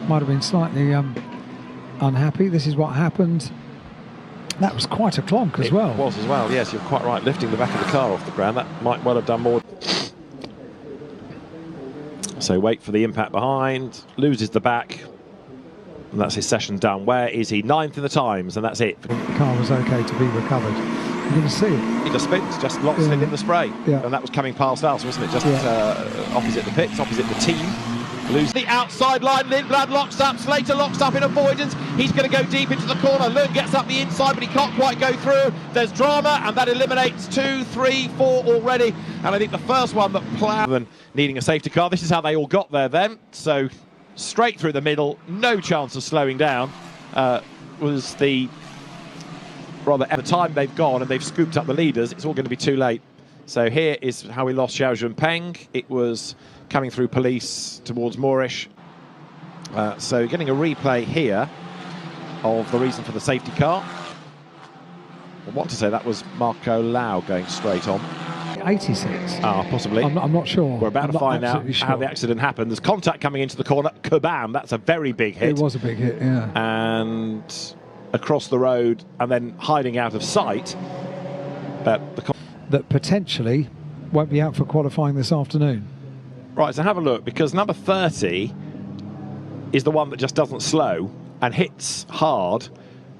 might have been slightly unhappy. This is what happened. That was quite a clonk as well. It was as well, yes, you're quite right. Lifting the back of the car off the ground, that might well have done more. So wait for the impact behind, loses the back, and that's his session done. Where is he? 9th in the times, and that's it. The car was okay to be recovered. You're going to see it. He just spins, just locks it in the spray. Yeah. And that was coming past us, wasn't it? Just opposite the pits, opposite the team. Lose the outside line. Lindblad locks up. Slater locks up in avoidance. He's going to go deep into the corner. Lund gets up the inside, but he can't quite go through. There's drama, and that eliminates 2, 3, 4 already. And I think the first one that plowed than needing a safety car. This is how they all got there then. So straight through the middle, no chance of slowing down. Was the rather at the time they've gone and they've scooped up the leaders, it's all going to be too late. So here is how we lost Xiao Junpeng. It was coming through police towards Moorish. So getting a replay here of the reason for the safety car. I want to say that was Marco Lau going straight on. 86. Ah, possibly. I'm not sure. We're about to find out how the accident happened. There's contact coming into the corner. Kabam, that's a very big hit. It was a big hit, yeah. And across the road and then hiding out of sight. That potentially won't be out for qualifying this afternoon. Right, so have a look, because number 30 is the one that just doesn't slow and hits hard.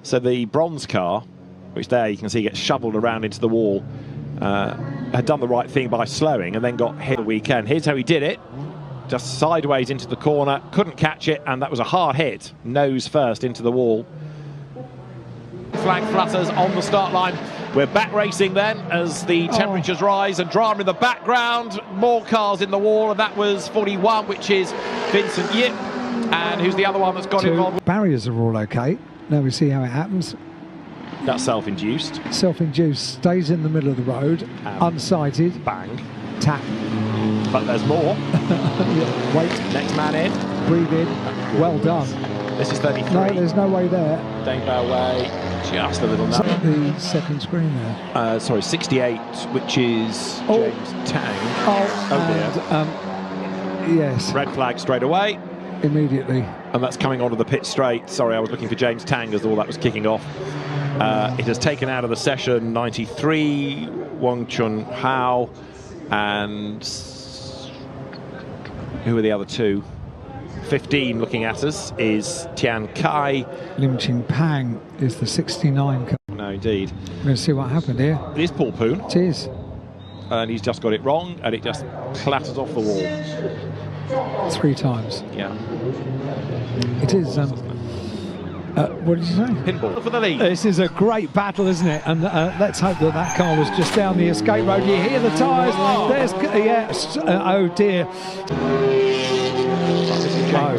So the bronze car, which there you can see gets shoveled around into the wall, had done the right thing by slowing and then got hit the weekend. Here's how he did it. Just sideways into the corner, couldn't catch it, and that was a hard hit. Nose first into the wall. Flag flutters on the start line. We're back racing then as the temperatures rise and drama in the background. More cars in the wall, and that was 41, which is Vincent Yip. And who's the other one that's got involved? Barriers are all okay. Now we see how it happens. That's self-induced. Self-induced, stays in the middle of the road, unsighted. Bang. Tap. But there's more. Yeah, wait. Next man in. Breathe in. Well done. This is 33. No, there's no way there. Dainbao way. Just a little now. The second screen there. Sorry, 68, which is James Tang. And, yes. Red flag straight away. Immediately. And that's coming onto the pit straight. Sorry, I was looking for James Tang as all that was kicking off. It has taken out of the session 93, Wang Chun Hao, and who are the other two? 15 looking at us is Tian Kai. Lim Ching Pang is the 69 car. No, indeed. We're going to see what happened here. It is Paul Poon. It is. And he's just got it wrong, and it just clatters off the wall. 3 times. Yeah. It is. What did you say? Pinball for the lead. This is a great battle, isn't it? And let's hope that that car was just down the escape road. You hear the tyres. Oh. There's, yes. Oh dear. Oh,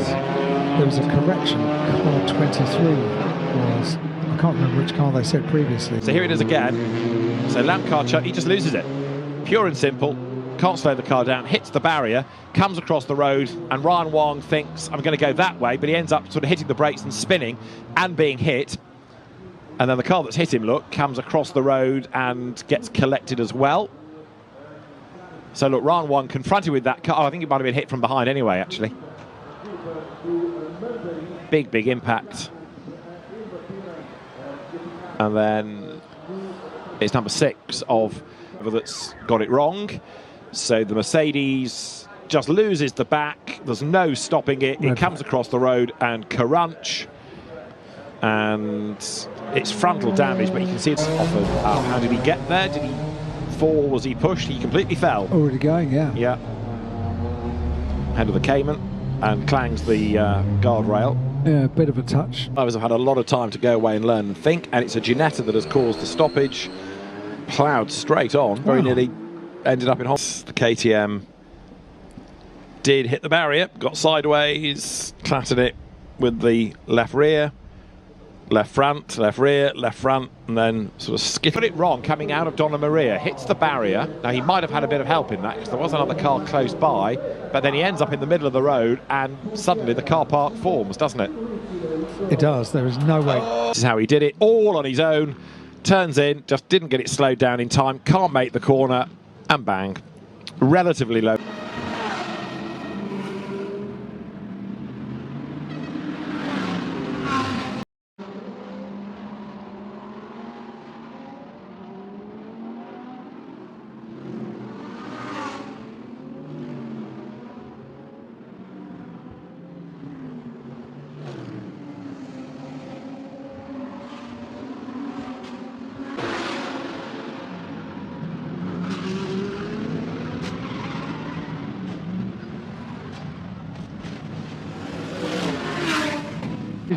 there was a correction. Car 23 was. I can't remember which car they said previously. So here it is again. So lamp car, he just loses it. Pure and simple. Can't slow the car down, hits the barrier, comes across the road, and Ryan Wong thinks, I'm going to go that way, but he ends up sort of hitting the brakes and spinning and being hit. And then the car that's hit him, look, comes across the road and gets collected as well. So look, Ryan Wong confronted with that car. Oh, I think it might have been hit from behind anyway, actually. Big, big impact. And then it's number 6 of that's got it wrong. So the Mercedes just loses the back. There's no stopping it. It comes across the road and crunch. And it's frontal damage, but you can see it's offered. How did he get there? Did he fall? Was he pushed? He completely fell. Already going, yeah. Yeah. Head of the Cayman and clangs the guardrail. Yeah, a bit of a touch. Drivers have had a lot of time to go away and learn and think, and it's a Ginetta that has caused the stoppage. Ploughed straight on, very nearly ended up in hospital. The KTM did hit the barrier, got sideways, clattered it with the left rear, left front, left rear, left front, and then sort of skipped it wrong coming out of Donna Maria, hits the barrier. Now he might have had a bit of help in that because there was another car close by, but then he ends up in the middle of the road and suddenly the car park forms, doesn't it? It does, there is no way. This is how he did it, all on his own. Turns in, just didn't get it slowed down in time, can't make the corner, and bang. Relatively low.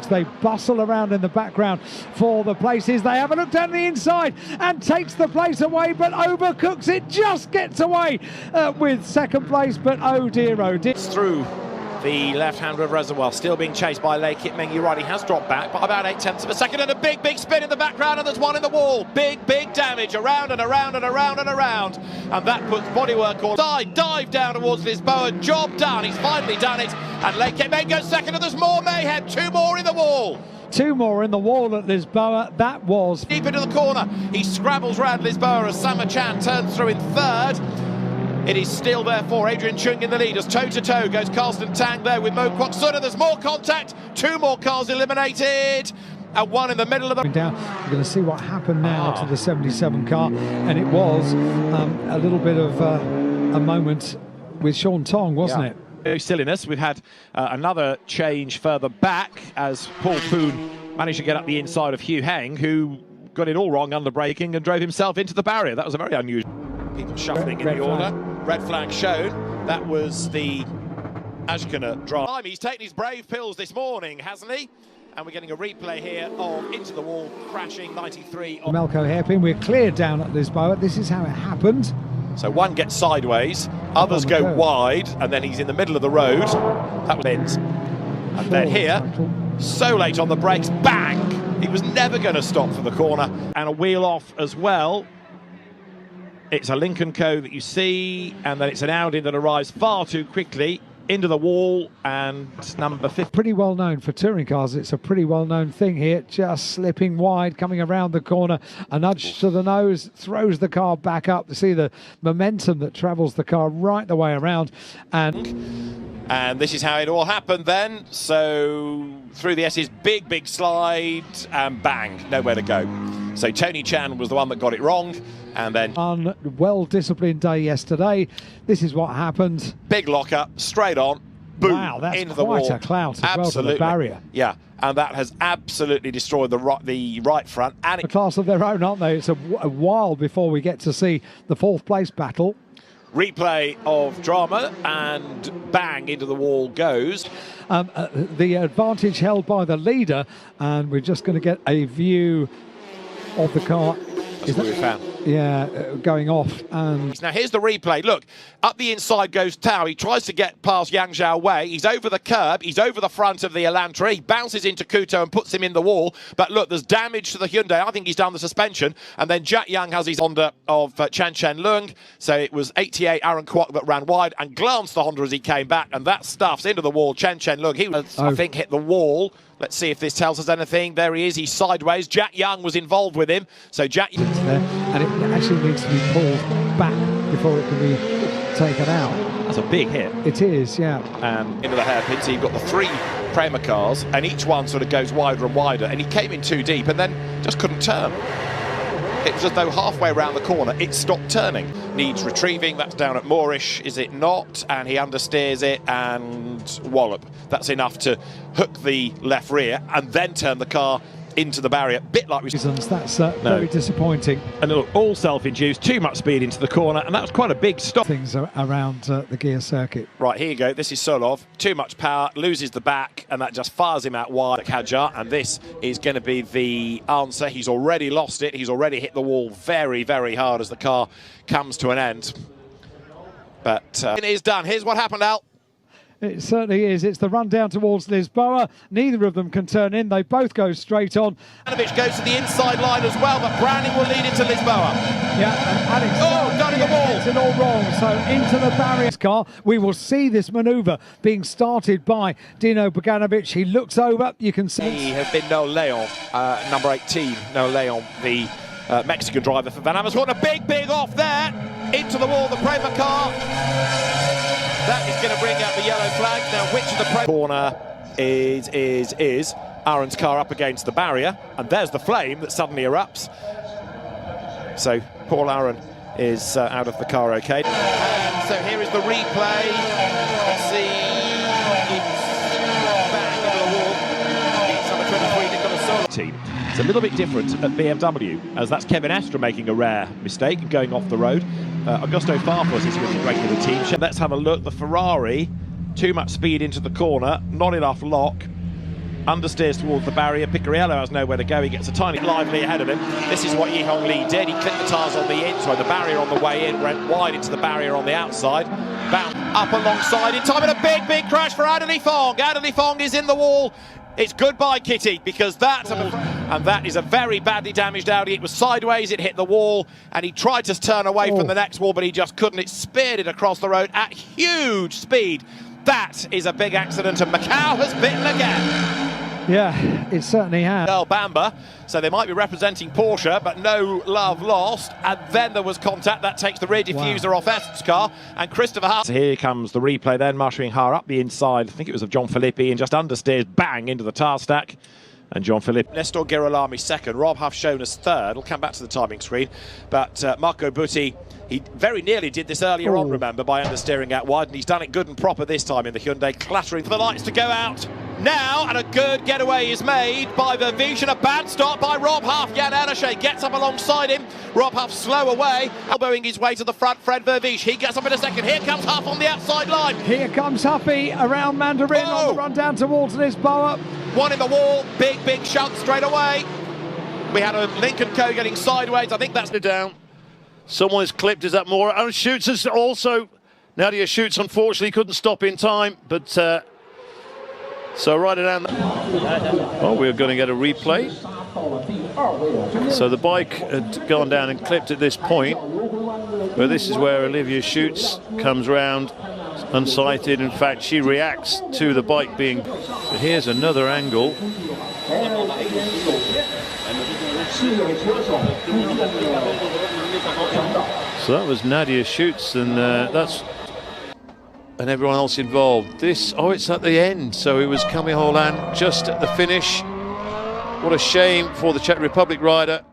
They bustle around in the background for the places. They have a look down the inside and takes the place away, but overcooks it, just gets away with second place, but oh dear, oh dear. It's through the left-hand river reservoir, still being chased by Lei Kit-Meng. You're right, he has dropped back by about 0.8 of a second, and a big spin in the background, and there's one in the wall. Big damage, around and around and around and around, and that puts bodywork all dive down towards Lisboa. Job done, he's finally done it, and Lei Kit-Meng goes second, and there's more mayhem. Two more in the wall. Two more in the wall at Lisboa. That was deep into the corner. He scrabbles round Lisboa as Sama Chan turns through in third. It is still therefore Adrian Chung in the lead as toe-to-toe goes Karsten Tang there with Mo Kwok Suna. There's more contact, two more cars eliminated, and one in the middle of the... Down. We're going to see what happened now to the 77 car, and it was a little bit of a moment with Sean Tong, wasn't it? No silliness. We've had another change further back as Paul Poon managed to get up the inside of Hugh Heng, who got it all wrong under braking and drove himself into the barrier. That was a very unusual... People shuffling in the order. Red flag shown. That was the Ashkana drive. He's taken his brave pills this morning, hasn't he? And we're getting a replay here of into the wall, crashing 93. Melco hairpin, we're clear down at Lisboa. This is how it happened. So one gets sideways, others go wide, and then he's in the middle of the road. That was ends. And then here, so late on the brakes, bang! He was never going to stop for the corner. And a wheel off as well. It's a Lincoln Co that you see, and then it's an Audi that arrives far too quickly into the wall, and number 50. Pretty well known for touring cars. It's a pretty well known thing here. Just slipping wide, coming around the corner, a nudge to the nose, throws the car back up. To see the momentum that travels the car right the way around. And this is how it all happened then. So through the S's, big slide, and bang, nowhere to go. So Tony Chan was the one that got it wrong. And then well-disciplined day yesterday. This is what happened. Big lock-up, straight on, boom, wow, that's into the wall. Quite a clout as well to the barrier. Yeah, and that has absolutely destroyed the right front. And a class of their own, aren't they? It's a while before we get to see the fourth place battle. Replay of drama, and bang, into the wall goes. The advantage held by the leader, and we're just going to get a view of the car. That's what we found. Yeah, going off. And now here's the replay. Look, up the inside goes Tao. He tries to get past Yang Zhao Wei. He's over the curb. He's over the front of the Elantra. He bounces into Kuto and puts him in the wall. But look, there's damage to the Hyundai. I think he's done the suspension. And then Jack Young has his Honda of Chen Chen Leung. So it was 88 Aaron Kwok that ran wide and glanced the Honda as he came back. And that stuff's into the wall. Chen Chen Leung, he was, I think, hit the wall. Let's see if this tells us anything. There he is. He's sideways. Jack Young was involved with him. So Jack... And it actually needs to be pulled back before it can be taken out. That's a big hit. It is, yeah. Into the hairpin. So you've got the three Prema cars, and each one sort of goes wider and wider. And he came in too deep and then just couldn't turn. It was as though halfway around the corner, it stopped turning. Needs retrieving. That's down at Moorish, is it not? And he understeers it and wallop. That's enough to hook the left rear and then turn the car into the barrier, bit like we... That's very disappointing. And look, all self-induced, too much speed into the corner, and that was quite a big stop. Things around the gear circuit. Right, here you go. This is Solov. Too much power, loses the back, and that just fires him out wide. Hajar, and this is going to be the answer. He's already lost it. He's already hit the wall very hard as the car comes to an end. But it is done. Here's what happened, Al. It certainly is. It's the run down towards Lisboa. Neither of them can turn in. They both go straight on. Ivanovic goes to the inside line as well, but Browning will lead into Lisboa. Yeah, and Alex done in the wall. It's it all wrong. So into the barrier car. We will see this manoeuvre being started by Dino Boganovic. He looks over. You can see. He has been Noel Leon, number 18. Noel Leon, the Mexican driver for Van Amersfoort. A big off there. Into the wall, the Prema car. That is going to bring out the yellow flag. Now, which of the corner is Aaron's car up against the barrier, and there's the flame that suddenly erupts. So Paul Aaron is out of the car, okay. And so here is the replay. Let's see. It's bang into the wall. It's number 23, Nicolas Solo. Team. It's a little bit different at BMW, as that's Kevin Astra making a rare mistake and going off the road. Augusto Farfus is with the regular team. So let's have a look. The Ferrari, too much speed into the corner, not enough lock. understeers towards the barrier. Picariello has nowhere to go. He gets a tiny bit lively ahead of him. This is what Yi Hong Lee did. He clipped the tyres on the inside, the barrier on the way in, went wide into the barrier on the outside. Bound up alongside in time, and a big crash for Adderley Fong. Adderley Fong is in the wall. It's goodbye, Kitty, because that is a very badly damaged Audi. It was sideways, it hit the wall, and he tried to turn away from the next wall, but he just couldn't. It speared it across the road at huge speed. That is a big accident, and Macau has bitten again. Yeah, it certainly has. Earl Bamber, so they might be representing Porsche, but no love lost. And then there was contact that takes the rear diffuser off Esse's car, and Christopher Hart. So here comes the replay then, marshalling Haar up the inside. I think it was of John Filippi, and just understeers, bang, into the tyre stack. And John Filippi. Nestor Girolami second, Rob Huff shown as third. We'll come back to the timing screen, but Marco Butti, he very nearly did this earlier on, remember, by understeering out wide, and he's done it good and proper this time in the Hyundai, clattering for the lights to go out now, and a good getaway is made by Vervish, and a bad stop by Rob Huff. Jan Elishay gets up alongside him. Rob Huff slow away, elbowing his way to the front. Fred Vervish, he gets up in a second. Here comes Huff on the outside line. Here comes Huffy around Mandarin on the run down towards Lisboa. One in the wall, big shunt straight away. We had a Lincoln Co getting sideways. I think that's down. Someone is clipped. Is that more? And Schutz is also. Nadia Schutz unfortunately couldn't stop in time, but so right around. Oh, we're going to get a replay. So the bike had gone down and clipped at this point, but this is where Olivia Schutz comes round unsighted. In fact, she reacts to the bike being. But here's another angle. So that was Nadia Schutz, and and everyone else involved. It's at the end, so it was Camille Holland just at the finish. What a shame for the Czech Republic rider.